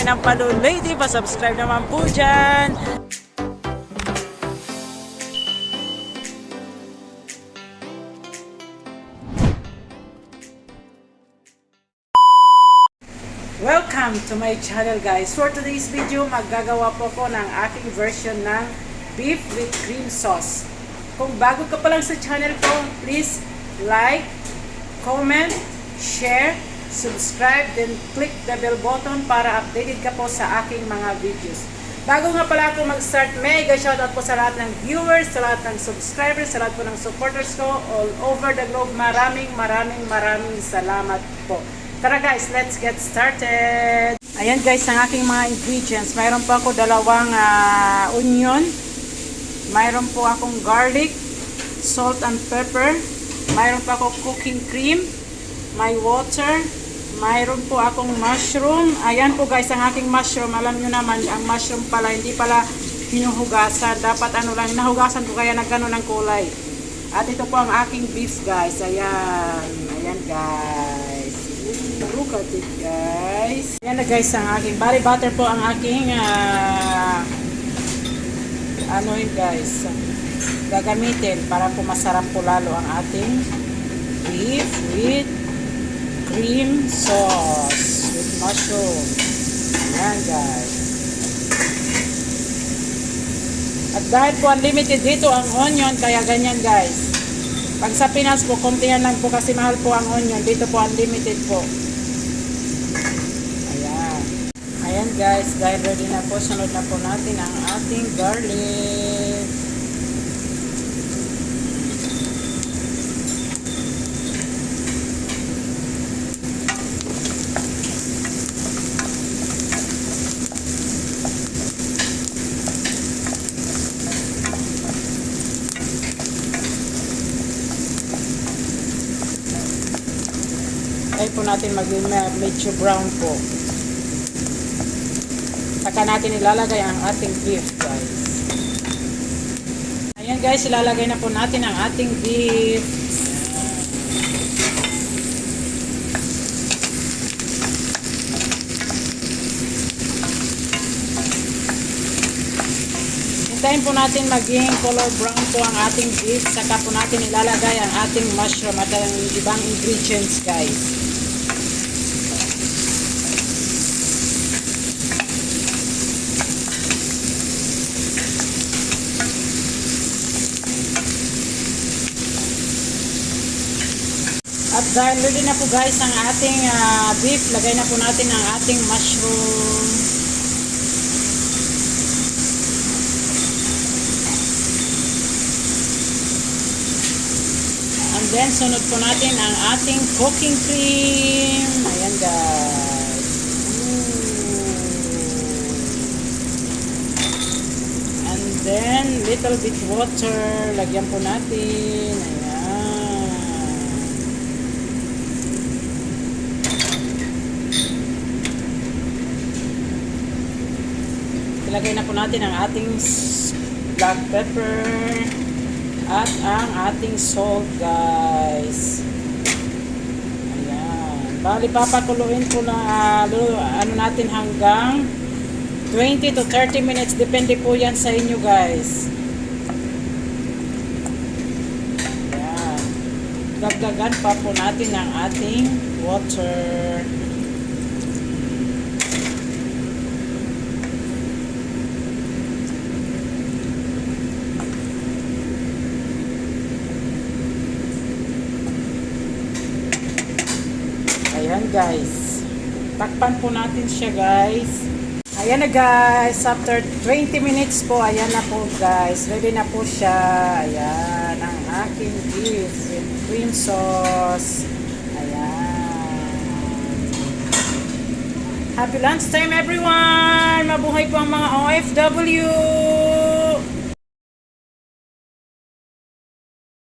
ng Palon Lady. Pa-subscribe naman po dyan. Welcome to my channel guys. For today's video, maggagawa po ko ng aking version ng beef with cream sauce. Kung bago ka pa lang sa channel ko, please like, comment, share, subscribe, then click the bell button para updated ka po sa aking mga videos. Bago nga pala ako mag-start, mega shoutout po sa lahat ng viewers, sa lahat ng subscribers, sa lahat po ng supporters ko all over the globe. Maraming salamat po. Tara guys, let's get started. Ayan guys, ang aking mga ingredients. Mayroon po ako dalawang onion. Mayroon po akong garlic, salt and pepper. Mayroon po ako cooking cream, may water. Mayroon po akong mushroom. Ayan po guys, ang aking mushroom. Alam nyo naman, ang mushroom pala, hindi pala hinuhugasan. Dapat ano lang, nahugasan ko kaya nagano ng kulay. At ito po ang aking beef guys. Ayan. Ayan guys. Look at it guys. Ayan na guys ang aking bari butter po ang aking ano yun guys gagamitin para po masarap po lalo ang ating beef with cream sauce with mushroom. Ayan guys. At dahil po unlimited dito ang onion kaya ganyan guys. Pag sa Pinas po, kontihan lang po kasi mahal po ang onion. Dito po, unlimited po. Ayan. Ayan guys, dahil ready na po, sunod na po natin ang ating garlic. Ay po natin mag-medyo brown po. Saka natin ilalagay ang ating beef guys. Ayan guys, ilalagay na po natin ang ating beef. Hintayin po natin maging color brown po ang ating beef. Saka po natin ilalagay ang ating mushroom at ang ibang ingredients guys. At dahil ready na po guys ang ating beef, lagay na po natin ang ating mushroom. And then sunod po natin ang ating cooking cream. Ayan guys. And then little bit water. Lagyan po natin. Ayan. Ilagay na po natin ang ating black pepper at ang ating salt guys. Ayan. Bali papakuluin po na ano natin hanggang 20 to 30 minutes. Depende po yan sa inyo guys. Ayan. Dagdagan pa po natin ang ating water. Ayan guys, takpan po natin siya guys. Ayan na guys, after 20 minutes po, ayan na po guys, ready na po siya. Ayan, ang aking beef with cream sauce. Ayan. Happy lunchtime everyone! Mabuhay po ang mga OFW!